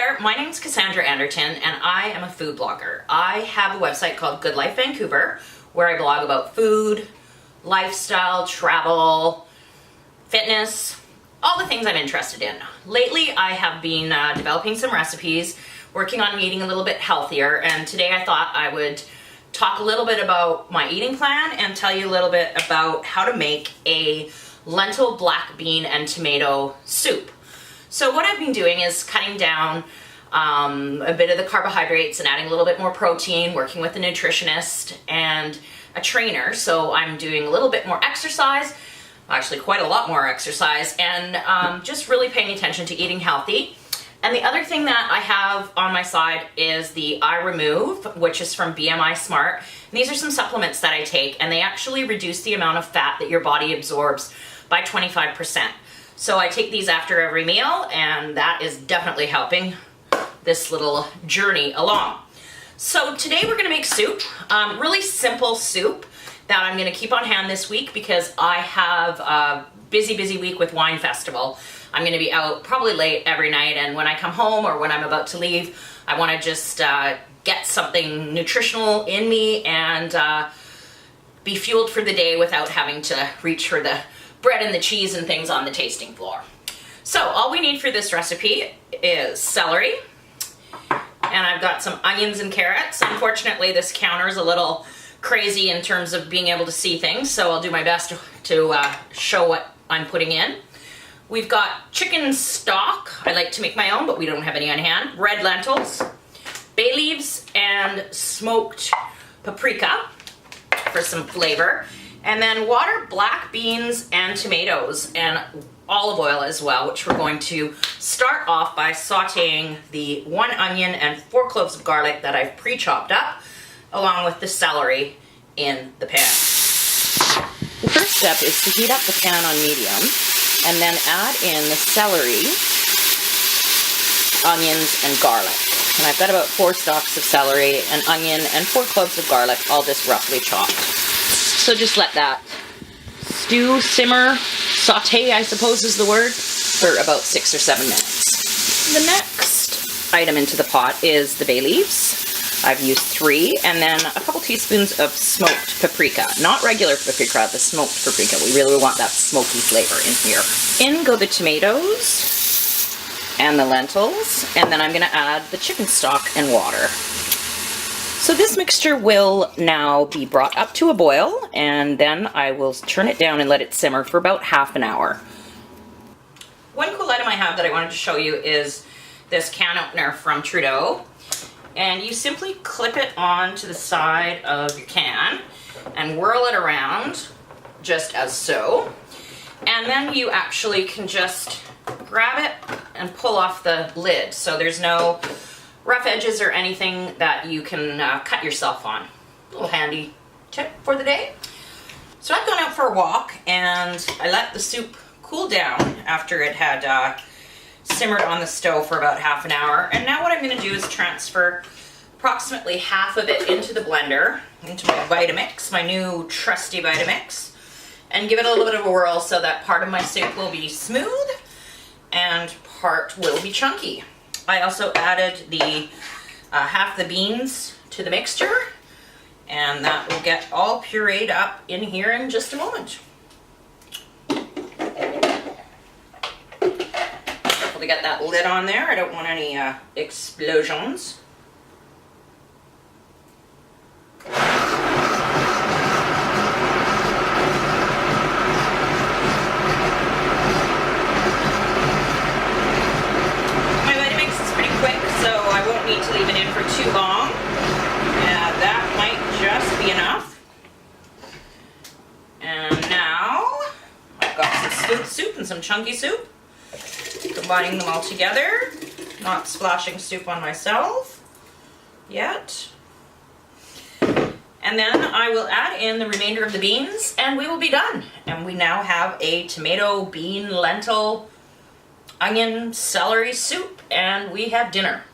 there, my name's Cassandra Anderton and I am a food blogger. I have a website called Good Life Vancouver where I blog about food, lifestyle, travel, fitness, all the things I'm interested in. Lately I have been developing some recipes, working on eating a little bit healthier, and today I thought I would talk a little bit about my eating plan and tell you a little bit about how to make a lentil, black bean, and tomato soup. So what I've been doing is cutting down a bit of the carbohydrates and adding a little bit more protein, working with a nutritionist and a trainer. So I'm doing a little bit more exercise, actually quite a lot more exercise, and just really paying attention to eating healthy. And the other thing that I have on my side is the I Remove, which is from BMI Smart. And these are some supplements that I take, and they actually reduce the amount of fat that your body absorbs by 25%. So I take these after every meal, and that is definitely helping this little journey along. So today we're gonna make soup, really simple soup that I'm gonna keep on hand this week because I have a busy week with Wine Festival. I'm gonna be out probably late every night, and when I come home or when I'm about to leave, I wanna just get something nutritional in me and be fueled for the day without having to reach for the bread and the cheese and things on the tasting floor. So all we need for this recipe is celery, and I've got some onions and carrots. Unfortunately, this counter is a little crazy in terms of being able to see things, so I'll do my best to show what I'm putting in. We've got chicken stock. I like to make my own, but we don't have any on hand. Red lentils, bay leaves, and smoked paprika for some flavor. And then water, black beans, and tomatoes, and olive oil as well, which we're going to start off by sauteing the 1 onion and 4 cloves of garlic that I've pre-chopped up, along with the celery in the pan. The first step is to heat up the pan on medium, and then add in the celery, onions, and garlic. And I've got about 4 stalks of celery, an onion, and 4 cloves of garlic, all just roughly chopped. So just let that stew, simmer, saute, I suppose is the word, for about 6 or 7 minutes. The next item into the pot is the bay leaves. I've used 3, and then a couple teaspoons of smoked paprika. Not regular paprika, the smoked paprika. We really want that smoky flavor in here. In go the tomatoes and the lentils, and then I'm gonna add the chicken stock and water. So this mixture will now be brought up to a boil, and then I will turn it down and let it simmer for about half an hour. One cool item I have that I wanted to show you is this can opener from Trudeau. And you simply clip it onto the side of your can and whirl it around just as so. And then you actually can just grab it and pull off the lid, so there's no rough edges or anything that you can cut yourself on. A little handy tip for the day. So I've gone out for a walk and I let the soup cool down after it had simmered on the stove for about half an hour. And now what I'm gonna do is transfer approximately half of it into the blender, into my Vitamix, my new trusty Vitamix, and give it a little bit of a whirl so that part of my soup will be smooth and part will be chunky. I also added the half the beans to the mixture, and that will get all pureed up in here in just a moment. Careful to get that lid on there. I don't want any explosions. Need to leave it in for too long. That might just be enough. And now I've got some smooth soup and some chunky soup. Combining them all together, not splashing soup on myself yet. And then I will add in the remainder of the beans and we will be done. And we now have a tomato, bean, lentil, onion, celery soup, and we have dinner.